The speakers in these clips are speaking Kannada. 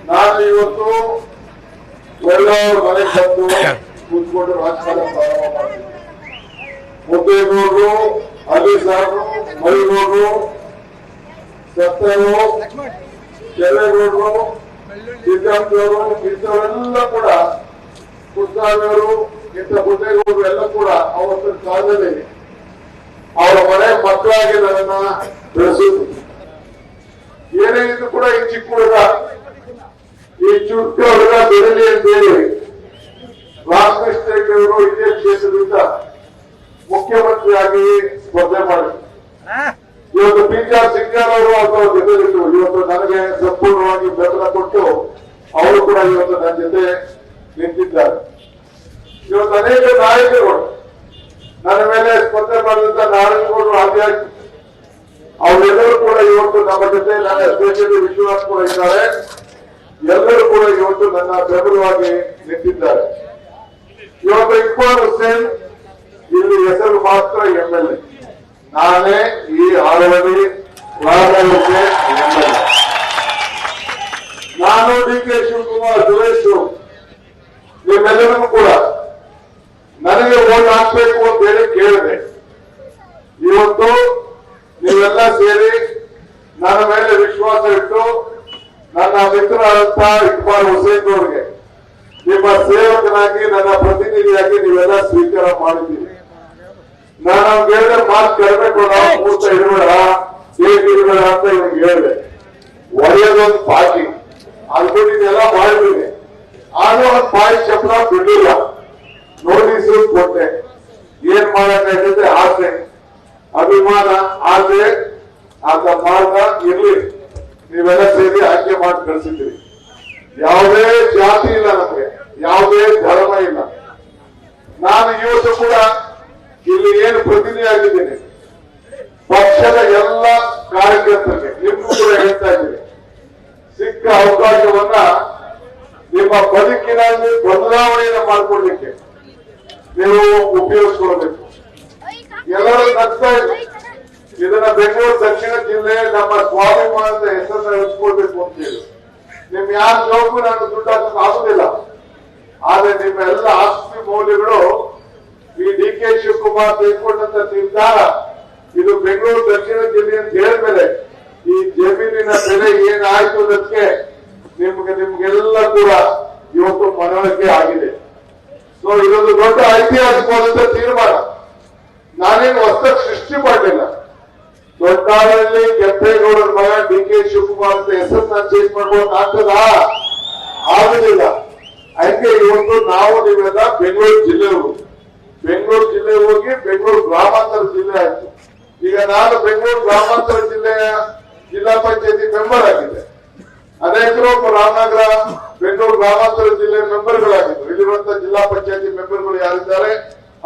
ನಾನು ಇವತ್ತು ಒಳ್ಳೆಯವ್ರ ಮನೆಗೆ ಬಂದು ಕೂತ್ಕೊಂಡು ರಾಜಕಾರಣ ಪ್ರಾರಂಭ ಮಾಡ್ತೀನಿ. ಮುದ್ದೇಗೌಡರು, ಅಲ್ಲಿ ಸಾರು, ಮರಿಗೌಡರು, ಸತ್ತರು, ಕೆರೆಗೌಡರು, ಸಿದ್ದರಾಮಯ್ಯವರು ಇಂಥವರೆಲ್ಲ ಕೂಡ ಕೃಷ್ಣಾಮಿಯವರು ಇಂಥ ಮುದ್ದೇಗೌಡರು ಎಲ್ಲ ಕೂಡ ಅವತ್ತಿನ ಕಾಲದಲ್ಲಿ ಅವರ ಮನೆ ಮಕ್ಕಳಾಗಿ ನನ್ನನ್ನ ಬೆಳೆಸಿದ್ರು. ಏನೇ ಇದ್ದು ಕೂಡ ಈ ಚಿಕ್ಕ ಹುಡುಗ, ಈ ಚುಟ್ಟ ಹುಡುಗ ಬೆಳಲಿ ಅಂತೇಳಿ ರಾಮಕೃಷ್ಣ ಅವರು ಇದೇ ಕ್ಷೇತ್ರದಿಂದ ಮುಖ್ಯಮಂತ್ರಿಯಾಗಿ ಸ್ಪರ್ಧೆ ಮಾಡಿದ್ರು. ಇವತ್ತು ಪಿ.ಆರ್. ಸಿಂಗ್ಯಾರ್ ಅವರು ಅವರ ಜೊತೆಲಿದ್ದು ಇವತ್ತು ನನಗೆ ಸಂಪೂರ್ಣವಾಗಿ ಬೆಂಬಲ ಕೊಟ್ಟು ಅವರು ಕೂಡ ಇವತ್ತು ನನ್ನ ಜೊತೆ ನಿಂತಿದ್ದಾರೆ. ಇವತ್ತು ಅನೇಕ ನಾಯಕರು ನನ್ನ ಮೇಲೆ ಸ್ಪರ್ಧೆ ಮಾಡಿದಂತ ನಾರಾಯಣಗೌಡರು ಆದಿಯಾಗಿ ಅವರೆಲ್ಲರೂ ಕೂಡ ಇವತ್ತು ನಮ್ಮ ಜೊತೆ ನನ್ನ ಸ್ಪೆಷಲಿ ವಿಶ್ವನಾಥ್ ಕೂಡ ಇದ್ದಾರೆ. ಎಲ್ಲರೂ ಕೂಡ ಇವತ್ತು ನನ್ನ ಬೆಂಬಲವಾಗಿ ನಿಂತಿದ್ದಾರೆ. ಇವತ್ತು ಇಕ್ಬಾಲ್ ಹುಸೇನ್ ಇಲ್ಲಿ ಹೆಸರು ಮಾತ್ರ ಎಂಎಲ್ಎ, ನಾನೇ ಈ ಆರವಡಿ ರಾಮಕ್ಕೆ ಎಂಎಲ್ಎ. ನಾನು ಡಿ.ಕೆ. ಶಿವಕುಮಾರ್, ಸುರೇಶ್ ನಿಮ್ಮೆಲ್ಲರಿಗೂ ಕೂಡ ನನಗೆ ಓಟ್ ಹಾಕ್ಬೇಕು ಅಂತ ಹೇಳಿ ಕೇಳಿದೆ. ಇವತ್ತು ನೀವೆಲ್ಲ ಸೇರಿ ನನ್ನ ಮೇಲೆ ವಿಶ್ವಾಸ ಇಟ್ಟು ನನ್ನ ಮಿತ್ರರಾದಂತ ಇಕ್ಬಾಲ್ ಹುಸೇನ್ ಅವರಿಗೆ ನಿಮ್ಮ ಸೇವಕನಾಗಿ ನನ್ನ ಪ್ರತಿನಿಧಿಯಾಗಿ ನೀವೆಲ್ಲ ಸ್ವೀಕಾರ ಮಾಡಿದ್ದೀರಿ. ನಾನು ಹೇಳಿದ ಮಾತು ಕೇಳಬೇಕು, ನಾವು ಮೂರ್ತ ಇಡಬೇಡ, ಹೇಗೆ ಇಡಬೇಡ ಅಂತ ಇವ್ರಿಗೆ ಹೇಳಿದೆ. ಒಳ್ಳೆಯದೊಂದು ಬಾಕಿ ಅನ್ಕೊಂಡು ಇದೆಲ್ಲ ಮಾಡಿದ್ದೀನಿ. ಆದ್ರೂ ಒಂದು ಬಾಯಿ ಚಪ್ಪಲ ಬಿಡಲಿಲ್ಲ. ನೋಟಿಸ್ ಕೊಟ್ಟೆ. ಏನ್ ಮಾಡಕ್ಕೆ ಆಸೆ, ಅಭಿಮಾನ, ಆಸೆ ಅಂತ ಮಾರ್ಗ ಇರ್ಲಿ. ನೀವೆಲ್ಲ ಸೇರಿ ಆಯ್ಕೆ ಮಾಡಿ ಕಳಿಸಿದ್ದೀರಿ. ಯಾವುದೇ ಜಾತಿ ಇಲ್ಲ, ನಮಗೆ ಯಾವುದೇ ಧರ್ಮ ಇಲ್ಲ. ನಾನು ಇವತ್ತು ಕೂಡ ಇಲ್ಲಿ ಏನು ಪ್ರತಿನಿಧಿಯಾಗಿದ್ದೀನಿ, ಪಕ್ಷದ ಎಲ್ಲ ಕಾರ್ಯಕರ್ತರಿಗೆ ನಿಮಗೂ ಕೂಡ ಹೇಳ್ತಾ ಇದ್ದೀನಿ, ಸಿಕ್ಕ ಅವಕಾಶವನ್ನ ನಿಮ್ಮ ಬದುಕಿನಲ್ಲಿ ಬದಲಾವಣೆಯನ್ನು ಮಾಡಿಕೊಡ್ಲಿಕ್ಕೆ ನೀವು ಉಪಯೋಗಿಸ್ಕೊಳ್ಬೇಕು. ಎಲ್ಲರೂ ನಗ್ತಾ ಇದ್ರು. ಇದನ್ನ ಬೆಂಗಳೂರು ದಕ್ಷಿಣ ಜಿಲ್ಲೆ ನಮ್ಮ ಸ್ವಾಭಿಮಾನದ ಹೆಸರನ್ನ ಇಳಿಸ್ಕೊಳ್ಬೇಕು ಅಂತ ಹೇಳಿ ನಿಮ್ ಯಾರ ಜೋಗು ನಾನು ದುಡ್ಡು ಹಾಕಕ್ಕೆ ಆಗುದಿಲ್ಲ. ಆದ್ರೆ ನಿಮ್ಮ ಎಲ್ಲ ಆಸ್ತಿ ಮೌಲ್ಯಗಳು ಈ ಡಿ.ಕೆ. ಶಿವಕುಮಾರ್ ತೆಗೆದುಕೊಂಡಂತ ನಿರ್ಧಾರ, ಇದು ಬೆಂಗಳೂರು ದಕ್ಷಿಣ ಜಿಲ್ಲೆ ಅಂತ ಹೇಳಿದ್ಮೇಲೆ ಈ ಜಮೀನಿನ ಬೆಲೆ ಏನಾಯ್ತು ಅನ್ನೋದಕ್ಕೆ ನಿಮ್ಗೆಲ್ಲ ಕೂಡ ಇವತ್ತು ಮನವರಿಕೆ ಆಗಿದೆ. ಸೊ ಇದೊಂದು ದೊಡ್ಡ ಐತಿಹಾಸಿಕವಾದಂತ ತೀರ್ಮಾನ. ನಾನೇನು ಹೊಸದಾಗಿ ಸೃಷ್ಟಿ ಮಾಡಲಿಲ್ಲ. ದೊಡ್ಡಾಳಲ್ಲಿ ಕೆಂಪೇಗೌಡರ ಮಗ ಡಿ.ಕೆ. ಶಿವಕುಮಾರ್ ಅಂತ ಹೆಸರನ್ನ ಚೇಂಜ್ ಮಾಡ್ಬೋದು ಆಗ್ತದ? ಆಗುದಿಲ್ಲ. ಹಂಗೆ ಇವತ್ತು ನಾವು ನೀವೆಲ್ಲ ಬೆಂಗಳೂರು ಜಿಲ್ಲೆಯವರು, ಬೆಂಗಳೂರು ಜಿಲ್ಲೆ ಹೋಗಿ ಬೆಂಗಳೂರು ಗ್ರಾಮಾಂತರ ಜಿಲ್ಲೆ ಆಯ್ತು. ಈಗ ನಾನು ಬೆಂಗಳೂರು ಗ್ರಾಮಾಂತರ ಜಿಲ್ಲೆಯ ಜಿಲ್ಲಾ ಪಂಚಾಯತಿ ಮೆಂಬರ್ ಆಗಿದೆ. ಅನೇಕರು ರಾಮನಗರ ಬೆಂಗಳೂರು ಗ್ರಾಮಾಂತರ ಜಿಲ್ಲೆ ಮೆಂಬರ್ಗಳಾಗಿದ್ರು. ಇಲ್ಲಿರುವಂತಹ ಜಿಲ್ಲಾ ಪಂಚಾಯತಿ ಮೆಂಬರ್ಗಳು ಯಾರಿದ್ದಾರೆ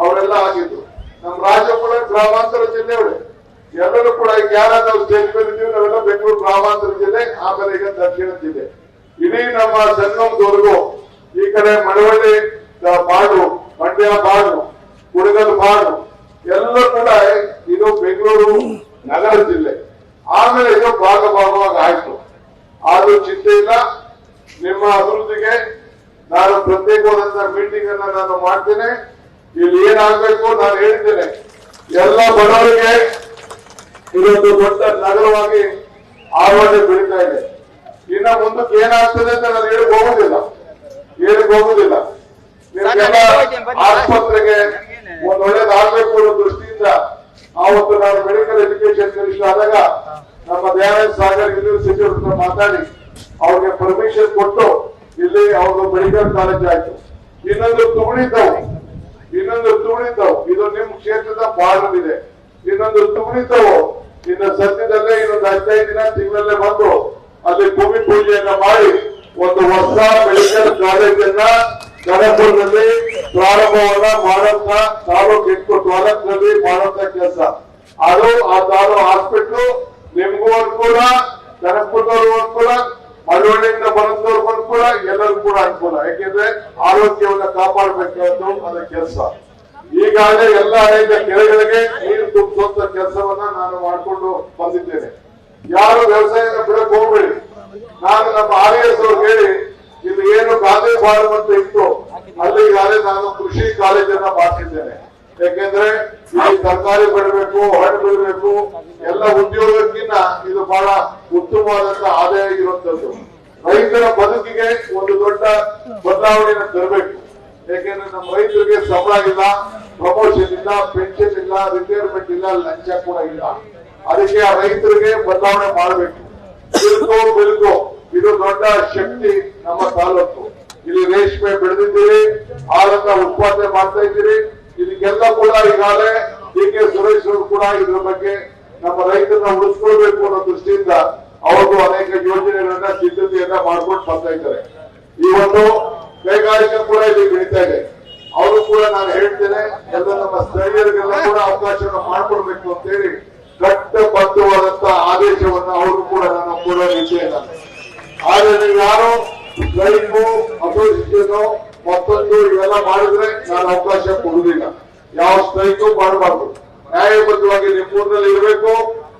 ಅವರೆಲ್ಲ ಆಗಿದ್ರು. ನಮ್ಮ ರಾಜ್ಯಪಾಲ ಗ್ರಾಮಾಂತರ ಜಿಲ್ಲೆಯವರೇ. ಎಲ್ಲರೂ ಕೂಡ ಈಗ ಯಾರು ನಾವು ಸ್ಟೇಜ್ ಮೇಲೆ ಇದ್ದೀವಿ, ನಾವೆಲ್ಲ ಬೆಂಗಳೂರು ಗ್ರಾಮಾಂತರ ಜಿಲ್ಲೆ, ಆಮೇಲೆ ಈಗ ದಕ್ಷಿಣ ಜಿಲ್ಲೆ. ಇಡೀ ನಮ್ಮ ಸಂಗಮದವರೆಗೂ ಈ ಕಡೆ ಮಳವಳ್ಳಿ ಬಾಡು, ಮಂಡ್ಯ ಬಾಡು, ಕುಡಗಲ್ ಬಾಡು ಎಲ್ಲ ಕೂಡ ಇದು ಬೆಂಗಳೂರು ನಗರ ಜಿಲ್ಲೆ. ಆಮೇಲೆ ಇದು ಭಾಗವಾಗಿ ಆಯ್ತು. ಆದ್ರೂ ಚಿಂತೆ ಇಲ್ಲ. ನಿಮ್ಮ ಅಭಿವೃದ್ಧಿಗೆ ನಾನು ಪ್ರತ್ಯೇಕವಾದಂತಹ ಮೀಟಿಂಗ್ ಅನ್ನ ನಾನು ಮಾಡ್ತೇನೆ. ಇಲ್ಲಿ ಏನಾಗಬೇಕು ನಾನು ಹೇಳಿದ್ದೇನೆ. ಎಲ್ಲ ಬಡವರಿಗೆ ಇದೊಂದು ದೊಡ್ಡ ನಗರವಾಗಿ ಆವರಣೆ ಬೆಳೀತಾ ಇದೆ. ಇನ್ನ ಮುಂದಕ್ಕೆ ಏನಾಗ್ತದೆ ಅಂತ ನಾನು ಹೇಳಿಕ್ ಹೋಗುದಿಲ್ಲ. ನಿಮಗೆಲ್ಲ ಆಸ್ಪತ್ರೆಗೆ ಒಂದು ಒಳ್ಳೇದಾಗಬೇಕು ಅನ್ನೋ ದೃಷ್ಟಿಯಿಂದ ಆವತ್ತು ನಾನು ಮೆಡಿಕಲ್ ಎಜುಕೇಶನ್ ಕಮಿಷನ್ ಆದಾಗ ನಮ್ಮ ದಯಾನಂದ ಸಾಗರ್ ಯೂನಿವರ್ಸಿಟಿ ಹತ್ರ ಮಾತಾಡಿ ಅವ್ರಿಗೆ ಪರ್ಮಿಷನ್ ಕೊಟ್ಟು ಇಲ್ಲಿ ಅವ್ರದ್ದು ಮೆಡಿಕಲ್ ಕಾಲೇಜ್ ಆಯ್ತು. ಇನ್ನೊಂದು ತುಗುಣಿದ್ದವು. ಇದು ನಿಮ್ ಕ್ಷೇತ್ರದ ಬಾರ್ಡರ್ ಇದೆ. ಇನ್ನೊಂದು ತುಗುಣಿದ್ದವು ಇನ್ನು ಸದ್ಯದಲ್ಲೇ ಇನ್ನೊಂದು 15 ದಿನ ತಿಂಗಳಲ್ಲೇ ಬಂದು ಅಲ್ಲಿ ಭೂಮಿ ಪೂಜೆಯನ್ನ ಮಾಡಿ ಒಂದು ಹೊಸ ಮೆಡಿಕಲ್ ಕಾಲೇಜನ್ನ ಕನಕಪುರದಲ್ಲಿ ಪ್ರಾರಂಭವನ್ನ ಮಾಡುವಂತ ತಾಲೂಕು ತಾಲೂಕಿನಲ್ಲಿ ಮಾಡುವಂತ ಕೆಲಸ. ಅದು ಆ ತಾಲೂಕು ಹಾಸ್ಪಿಟ್ಲು ನಿಮ್ಗೂ ಅನುಕೂಲ, ಕನಕಪುರದವ್ರಿಗೂ ಅನುಕೂಲ, ಮಳವಳ್ಳಿಯಿಂದ ಬರೋದವ್ರಿಗೂ ಅನುಕೂಲ, ಎಲ್ಲರಿಗೂ ಕೂಡ ಅನುಕೂಲ. ಯಾಕೆಂದ್ರೆ ಆರೋಗ್ಯವನ್ನ ಕಾಪಾಡಬೇಕಾದ್ದು ಅದರ ಕೆಲಸ. ಈಗಾಗಲೇ ಎಲ್ಲ ಅನೇಕ ಕೆರೆಗಳಿಗೆ ನೀರು ತುಂಬಿಸುವಂತ ಕೆಲಸವನ್ನ ನಾನು ಮಾಡಿಕೊಂಡು ಬಂದಿದ್ದೇನೆ. ಯಾರು ವ್ಯವಸಾಯನ ಬಿಡಕ್ ಹೋಗ್ಬೇಡಿ. ನಾನು ನಮ್ಮ RS ಅವ್ರಿಗೆ ಹೇಳಿ ಮಾಡುವಂತ ಇತ್ತು. ಅಲ್ಲಿಗಾಗಲೇ ನಾನು ಕೃಷಿ ಕಾಲೇಜನ್ನ ಮಾಡಿಸಿದ್ದೇನೆ. ಯಾಕೆಂದ್ರೆ ಇಲ್ಲಿ ತರಕಾರಿ ಬೆಳಬೇಕು, ಹಣ್ಣು ಬೆಳಬೇಕು, ಎಲ್ಲ ಉದ್ಯೋಗಕ್ಕಿಂತ ಇದು ಬಹಳ ಉತ್ತಮವಾದಂತ ಆದಾಯ ಇರುವಂತದ್ದು. ರೈತರ ಬದುಕಿಗೆ ಒಂದು ದೊಡ್ಡ ಬದಲಾವಣೆಯನ್ನು ತರಬೇಕು. ಯಾಕೆಂದ್ರೆ ನಮ್ಮ ರೈತರಿಗೆ ಸಂಬಳ ಇಲ್ಲ, ಪ್ರಮೋಷನ್ ಇಲ್ಲ, ಪೆನ್ಷನ್ ಇಲ್ಲ, ರಿಟೈರ್ಮೆಂಟ್ ಇಲ್ಲ, ಲಂಚ ಕೂಡ ಇಲ್ಲ. ಅದಕ್ಕೆ ಆ ರೈತರಿಗೆ ಬದಲಾವಣೆ ಮಾಡಬೇಕು. ಬೆಳಕು ಇದು ದೊಡ್ಡ ಶಕ್ತಿ ನಮ್ಮ ತಾಲೂಕು. ಇಲ್ಲಿ ರೇಷ್ಮೆ ಬೆಳೆದಿದ್ದೀರಿ, ಹಾಲನ್ನ ಉತ್ಪಾದನೆ ಮಾಡ್ತಾ ಇದ್ದೀರಿ. ಇದಕ್ಕೆಲ್ಲ ಕೂಡ ಈಗಾಗಲೇ ಡಿ.ಕೆ. ಸುರೇಶ್ ಅವರು ಕೂಡ ಇದ್ರ ಬಗ್ಗೆ ನಮ್ಮ ರೈತರನ್ನ ಉಳಿಸ್ಕೊಳ್ಬೇಕು ಅನ್ನೋ ದೃಷ್ಟಿಯಿಂದ ಅವರು ಅನೇಕ ಯೋಜನೆಗಳನ್ನ ಸಿದ್ಧತೆಯನ್ನ ಮಾಡ್ಕೊಂಡು ಬರ್ತಾ ಇದ್ದಾರೆ. ಈ ಒಂದು ಕೈಗಾರಿಕೆ ಕೂಡ ಇಲ್ಲಿ ಬೆಳೀತಾ ಇದೆ. ಅವರು ಕೂಡ ನಾನು ಹೇಳ್ತೇನೆ, ಎಲ್ಲ ನಮ್ಮ ಸ್ಥಳೀಯರಿಗೆಲ್ಲ ಕೂಡ ಅವಕಾಶವನ್ನು ಮಾಡ್ಕೊಡ್ಬೇಕು ಅಂತ ಹೇಳಿ ಕಟ್ಟಬದ್ಧವಾದಂತ ಆದೇಶವನ್ನ ಅವರು ಕೂಡ ನಾನು ಕೊಡೋ ರೀತಿಯಲ್ಲ. ಆದ್ರೆ ನೀವು ಯಾರು ಸ್ಟ್ರೈಕು, ಅಪೋಸಿಷನ್, ಮತ್ತೊಂದು ಇವೆಲ್ಲ ಮಾಡಿದ್ರೆ ನಾನು ಅವಕಾಶ ಕೊಡುವುದಿಲ್ಲ. ಯಾವ ಸ್ಟ್ರೈಕು ಮಾಡಬಾರ್ದು. ನ್ಯಾಯಬದ್ಧವಾಗಿ ನಿಮ್ಮೂರಿನಲ್ಲಿ ಇರಬೇಕು.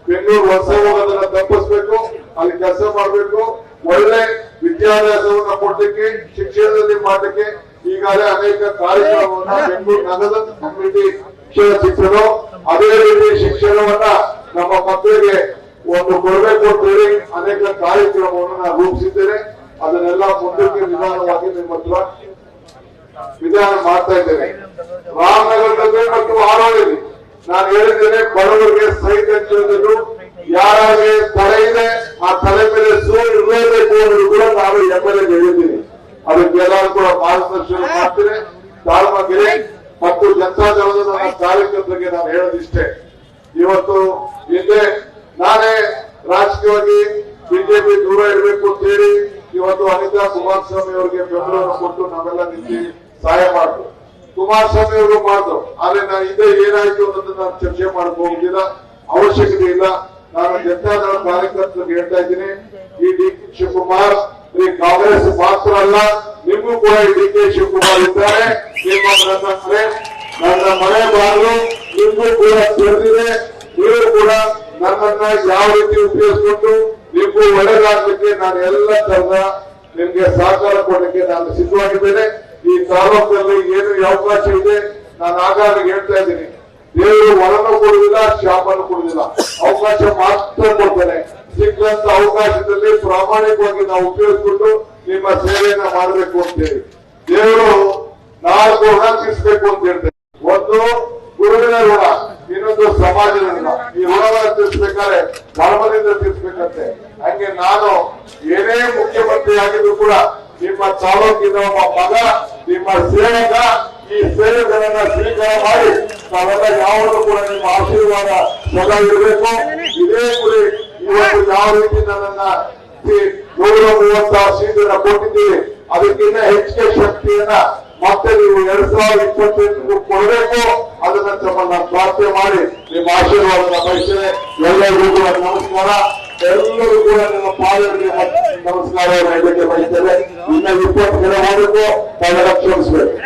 ಬೆಂಗಳೂರು ವಲಸೆ ಹೋಗೋದನ್ನ ತಪ್ಪಿಸ್ಬೇಕು. ಅಲ್ಲಿ ಕೆಲಸ ಮಾಡಬೇಕು. ಒಳ್ಳೆ ವಿದ್ಯಾಭ್ಯಾಸವನ್ನ ಕೊಡ್ಲಿಕ್ಕೆ, ಶಿಕ್ಷಣದಲ್ಲಿ ಮಾಡಲಿಕ್ಕೆ ಈಗಾಗಲೇ ಅನೇಕ ಕಾರ್ಯಕ್ರಮವನ್ನ ಬೆಂಗಳೂರು ನಗರದ ಕಮ್ಯುನಿಟಿ ಶಿಕ್ಷಣ, ಅದೇ ರೀತಿ ಶಿಕ್ಷಣವನ್ನ ನಮ್ಮ ಮಕ್ಕಳಿಗೆ ಒಂದು ಕೊಡಬೇಕು ಅಂತ ಹೇಳಿ ಅನೇಕ ಕಾರ್ಯಕ್ರಮವನ್ನು ನಾನು ರೂಪಿಸಿದ್ದೇನೆ. ಅದನ್ನೆಲ್ಲ ಮುಂದಕ್ಕೆ ನಿಧಾನವಾಗಿ ನಿಮ್ಮ ಹತ್ರ ವಿಧಾನ ಮಾಡ್ತಾ ಇದ್ದೇನೆ. ರಾಮನಗರದಲ್ಲಿ ಮತ್ತು ಹಾರೋಳಿಯಲ್ಲಿ ನಾನು ಹೇಳಿದ್ದೇನೆ, ಬಡವರಿಗೆ ಸೈಟ್ ಹಂಚುವುದನ್ನು ಯಾರಿಗೆ ತಲೆ ಇದೆ ಆ ತಲೆ ಮೇಲೆ ಸೂರು ಇರಲೇಬೇಕು ಅನ್ನೋದು ಕೂಡ ನಾನು ಎಮ್ಮೆಲ್ಲೆ ಹೇಳಿದ್ದೀನಿ. ಅದಕ್ಕೆಲ್ಲರೂ ಕೂಡ ಮಾರ್ಗದರ್ಶನ ಮಾಡ್ತೇನೆ. ತಾಳ್ಮಗೆರೆ ಮತ್ತು ಜನತಾದಳದ ನನ್ನ ಕಾರ್ಯಕರ್ತರಿಗೆ ನಾನು ಹೇಳೋದಿಷ್ಟೇ, ಇವತ್ತು ಹಿಂದೆ ನಾನೇ ರಾಜಕೀಯವಾಗಿ ಬಿಜೆಪಿ ದೂರ ಇರಬೇಕು ಅಂತ ಹೇಳಿ ಇವತ್ತು ಅನಿತಾ ಕುಮಾರಸ್ವಾಮಿ ಅವರಿಗೆ ಬೆಂಬಲವನ್ನು ಕೊಟ್ಟು ನಾವೆಲ್ಲ ನಿಂತು ಸಹಾಯ ಮಾಡಿದ್ರು. ಕುಮಾರಸ್ವಾಮಿ ಅವರು ಮಾಡಿದ್ರು. ಆದ್ರೆ ನಾನು ಇದೇ ಏನಾಯ್ತು ಅನ್ನೋದನ್ನ ನಾನು ಚರ್ಚೆ ಮಾಡಕ್ ಹೋಗುದಿಲ್ಲ, ಅವಶ್ಯಕತೆ ಇಲ್ಲ. ನಾನು ಜನತಾದಳ ಕಾರ್ಯಕರ್ತರಿಗೆ ಹೇಳ್ತಾ ಇದ್ದೀನಿ, ಈ ಡಿ.ಕೆ. ಶಿವಕುಮಾರ್ ಕಾಂಗ್ರೆಸ್ ಮಾತ್ರ ಅಲ್ಲ, ನಿಮಗೂ ಕೂಡ ಈ ಡಿ.ಕೆ. ಶಿವಕುಮಾರ್ ಇದ್ದಾರೆ. ನನ್ನ ಮನೆ ಬಾಗಿಲು ನಿಮಗೂ ಕೂಡ ತೆರೆದಿದೆ. ನೀವು ಕೂಡ ನನ್ನನ್ನ ಯಾವ ರೀತಿ ಉಪಯೋಗಿಸಿಕೊಂಡು ನಿಮಗೂ ಒಳ್ಳೆದಾಗಲಿಕ್ಕೆ ನಾನು ಎಲ್ಲ ತರದ ನಿಮ್ಗೆ ಸಹಕಾರ ಕೊಡಲಿಕ್ಕೆ ನಾನು ಸಿದ್ಧವಾಗಿದ್ದೇನೆ. ಈ ತಾಲೂಕಿನಲ್ಲಿ ಏನು ಅವಕಾಶ ಇದೆ ನಾನು ಆಗಾಗ ಹೇಳ್ತಾ ಇದ್ದೀನಿ, ದೇವರು ವರನ್ನು ಕೊಡುವುದಿಲ್ಲ, ಶಾಪನ್ನು ಕೊಡುವುದಿಲ್ಲ, ಅವಕಾಶ ಮಾತ್ರ ಕೊಡ್ತೇನೆ. ಸಿಕ್ಕಂತ ಅವಕಾಶದಲ್ಲಿ ಪ್ರಾಮಾಣಿಕವಾಗಿ ನಾವು ಉಪಯೋಗಿಸಿಕೊಂಡು ನಿಮ್ಮ ಸೇವೆಯನ್ನ ಮಾಡಬೇಕು ಅಂತೇಳಿ ದೇವರು 4 ಋಣ ತೀರಿಸಬೇಕು ಅಂತ ಹೇಳ್ತೇನೆ. ಒಂದು ಗುರುವಿನ ಋಣ, ಇನ್ನೊಂದು ಸಮಾಜದ ಋಣ. ಈ ಋಣವನ್ನು ತೀರಿಸಬೇಕಾದ್ರೆ ಧರ್ಮದಿಂದ ತೀರಿಸಬೇಕಂತೆ. ಹಂಗೆ ನಾನು ಏನೇ ಮುಖ್ಯಮಂತ್ರಿ ಆಗಿದ್ರು ಕೂಡ ನಿಮ್ಮ ತಾಲೂಕಿನ ಒಬ್ಬ ಮಗ, ನಿಮ್ಮ ಸೇವಕ, ಈ ಸೇವೆಗಳನ್ನ ಸ್ವೀಕಾರ ಮಾಡಿ ನಾವೆಲ್ಲ ಯಾವಾಗಲೂ ಕೂಡ ನಿಮ್ಮ ಆಶೀರ್ವಾದ ಸದಾ ಇರಬೇಕು. ಇದೇ ಗುರಿ. ಇವತ್ತು ಯಾವ ರೀತಿ ನನ್ನನ್ನ 136 ಸೀಟನ್ನ ಕೊಟ್ಟಿದ್ದೀವಿ, ಅದಕ್ಕಿಂತ ಹೆಚ್ಚಿನ ಶಕ್ತಿಯನ್ನ ಮತ್ತೆ ನೀವು 2028 ಕೊಡಬೇಕು. ಅದನ್ನ ತಮ್ಮನ್ನ ಪ್ರಾರ್ಥನೆ ಮಾಡಿ ನಿಮ್ಮ ಆಶೀರ್ವಾದ ಬಯಸ್ತೇನೆ. ಎಲ್ಲರಿಗೂ ಕೂಡ ನಮಸ್ಕಾರ. ಎಲ್ಲರೂ ಕೂಡ ನಿಮ್ಮ ಪಾಲನೆಗೆ ನಮಸ್ಕಾರ ಹೇಳಲಿಕ್ಕೆ ಬಯಸ್ತೇನೆ. ಇನ್ನ 20 ದಿನ ಮಾಡಬೇಕು, ತಾವೆಲ್ಲ ಕ್ಷಮಿಸಬೇಕು.